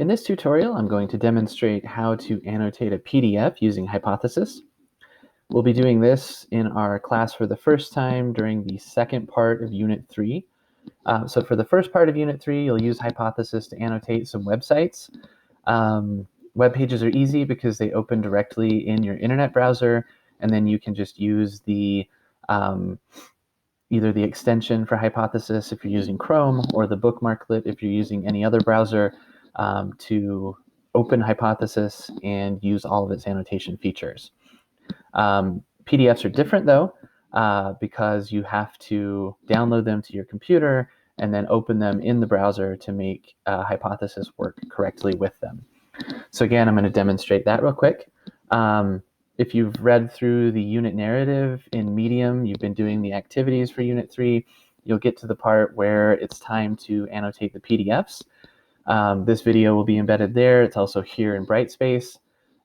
In this tutorial, I'm going to demonstrate how to annotate a PDF using Hypothesis. We'll be doing this in our class for the first time during the second part of Unit 3. So for the first part of Unit 3, you'll use Hypothesis to annotate some websites. Web pages are easy because they open directly in your internet browser, and then you can just use the either the extension for Hypothesis if you're using Chrome, or the bookmarklet if you're using any other browser, to open Hypothesis and use all of its annotation features. PDFs are different though, because you have to download them to your computer and then open them in the browser to make Hypothesis work correctly with them. So again, I'm going to demonstrate that real quick. If you've read through the unit narrative in Medium, you've been doing the activities for Unit 3, you'll get to the part where it's time to annotate the PDFs. This video will be embedded there. It's also here in Brightspace,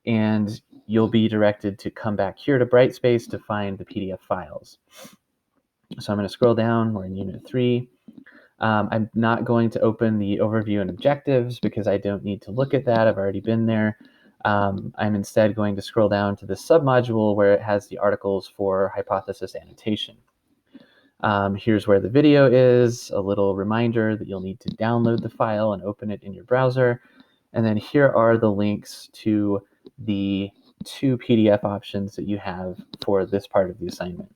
and you'll be directed to come back here to Brightspace to find the PDF files. So I'm going to scroll down. We're in Unit 3. I'm not going to open the overview and objectives because I don't need to look at that. I've already been there. I'm instead going to scroll down to the submodule where it has the articles for Hypothesis annotation. Here's where the video is, a little reminder that you'll need to download the file and open it in your browser. And then here are the links to the 2 PDF options that you have for this part of the assignment.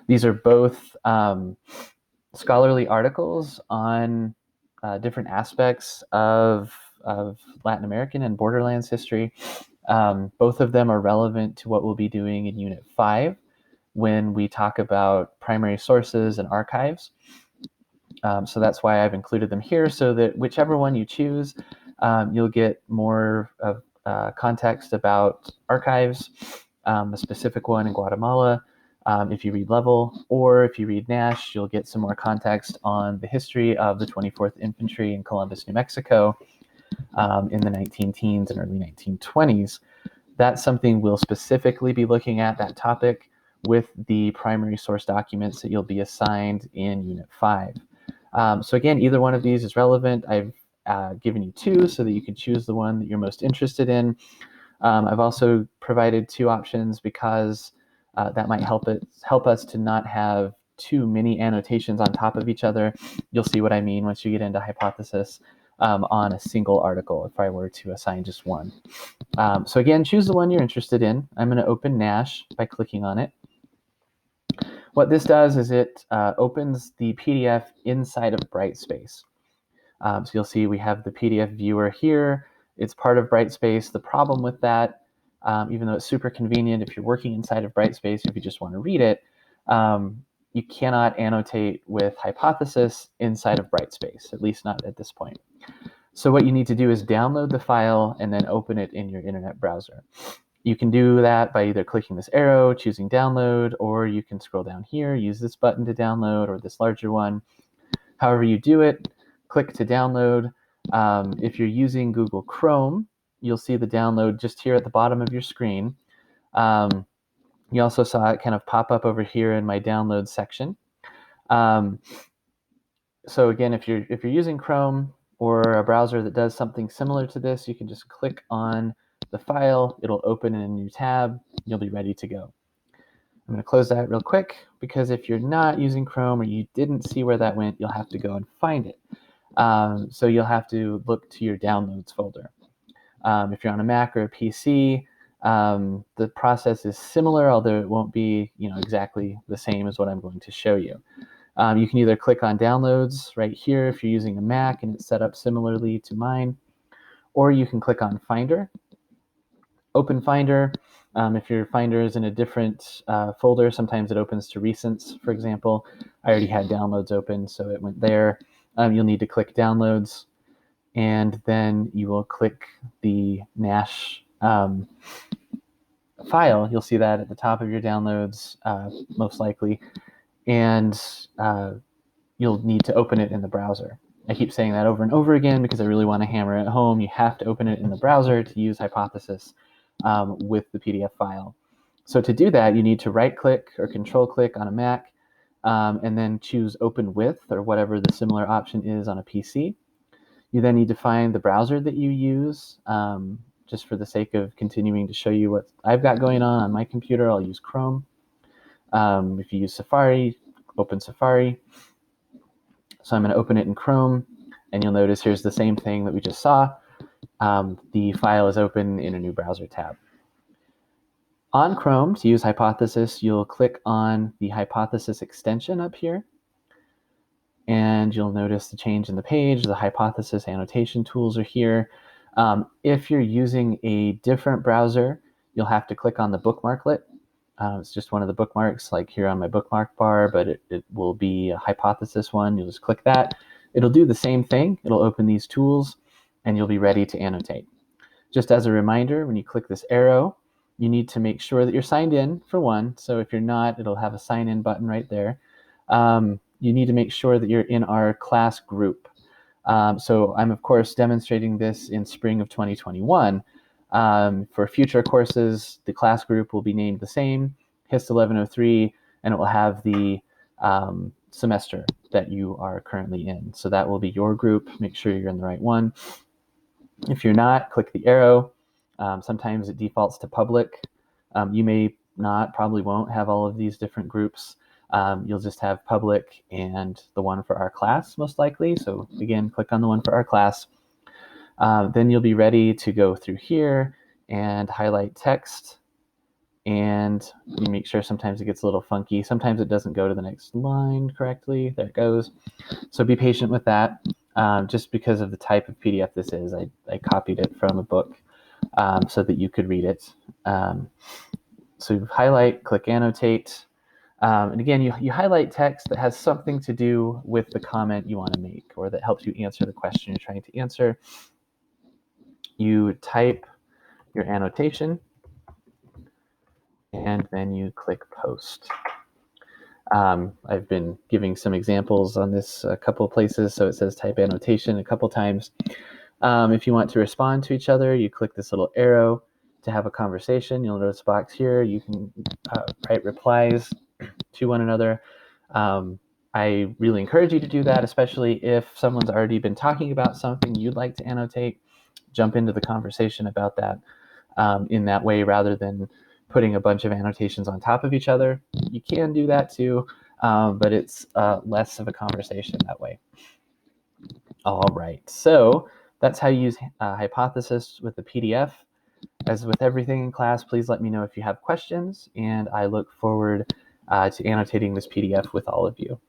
These are both scholarly articles on different aspects of Latin American and Borderlands history. Both of them are relevant to what we'll be doing in Unit 5 when we talk about primary sources and archives. So that's why I've included them here, so that whichever one you choose, you'll get more of context about archives, a specific one in Guatemala. If you read Level, or if you read Nash, you'll get some more context on the history of the 24th Infantry in Columbus, New Mexico in the 19-teens and early 1920s. That's something we'll specifically be looking at, that topic, with the primary source documents that you'll be assigned in Unit 5. So again, either one of these is relevant. I've given you 2 so that you can choose the one that you're most interested in. I've also provided 2 options because that might help us to not have too many annotations on top of each other. You'll see what I mean once you get into Hypothesis on a single article if I were to assign just one. So again, choose the one you're interested in. I'm going to open Nash by clicking on it. What this does is it opens the PDF inside of Brightspace. So you'll see we have the PDF viewer here. It's part of Brightspace. The problem with that, even though it's super convenient if you're working inside of Brightspace, if you just want to read it, you cannot annotate with Hypothesis inside of Brightspace, at least not at this point. So what you need to do is download the file and then open it in your internet browser. You can do that by either clicking this arrow, choosing download, or you can scroll down here, use this button to download, or this larger one. However you do it, click to download. If you're using Google Chrome, you'll see the download just here at the bottom of your screen. You also saw it kind of pop up over here in my download section. So again, if you're using Chrome or a browser that does something similar to this, you can just click on the file. It'll open in a new tab. You'll be ready to go. I'm going to close that real quick because if you're not using Chrome or you didn't see where that went, you'll have to go and find it. So you'll have to look to your downloads folder. If you're on a Mac or a PC, the process is similar, although it won't be exactly the same as what I'm going to show you. You can either click on downloads right here if you're using a Mac and it's set up similarly to mine, or you can click on Finder. Open Finder. If your Finder is in a different folder, sometimes it opens to recents, for example. I already had downloads open, so it went there. You'll need to click downloads, and then you will click the Nash file. You'll see that at the top of your downloads, most likely, and you'll need to open it in the browser. I keep saying that over and over again because I really want to hammer it home. You have to open it in the browser to use Hypothesis with the PDF file. So to do that, you need to right-click or control-click on a Mac, and then choose Open With, or whatever the similar option is on a PC. You then need to find the browser that you use. Just for the sake of continuing to show you what I've got going on my computer, I'll use Chrome. If you use Safari, open Safari. So I'm going to open it in Chrome, and you'll notice here's the same thing that we just saw. The file is open in a new browser tab. On Chrome, to use Hypothesis, you'll click on the Hypothesis extension up here, and you'll notice the change in the page. The Hypothesis annotation tools are here. If you're using a different browser, you'll have to click on the bookmarklet. It's just one of the bookmarks, like here on my bookmark bar, but it will be a Hypothesis one. You'll just click that. It'll do the same thing. It'll open these tools, and you'll be ready to annotate. Just as a reminder, when you click this arrow, you need to make sure that you're signed in, for one. So if you're not, it'll have a sign in button right there. You need to make sure that you're in our class group. So I'm, of course, demonstrating this in spring of 2021. For future courses, the class group will be named the same, HIST 1103, and it will have the semester that you are currently in. So that will be your group. Make sure you're in the right one. If you're not, click the arrow. Sometimes it defaults to public. You may not, probably won't have all of these different groups. You'll just have public and the one for our class, most likely. So again, click on the one for our class. Then you'll be ready to go through here and highlight text. And you make sure sometimes it gets a little funky. Sometimes it doesn't go to the next line correctly. There it goes. So be patient with that. Just because of the type of PDF this is, I copied it from a book so that you could read it. So highlight, click annotate. And again, you highlight text that has something to do with the comment you want to make, or that helps you answer the question you're trying to answer. You type your annotation, and then you click post. I've been giving some examples on this a couple of places, so it says type annotation a couple times. If you want to respond to each other, you click this little arrow to have a conversation. You'll notice a box here. You can write replies to one another. I really encourage you to do that, especially if someone's already been talking about something you'd like to annotate. Jump into the conversation about that in that way, rather than putting a bunch of annotations on top of each other. You can do that too, but it's less of a conversation that way. All right, so that's how you use Hypothesis with the PDF. As with everything in class, please let me know if you have questions, and I look forward to annotating this PDF with all of you.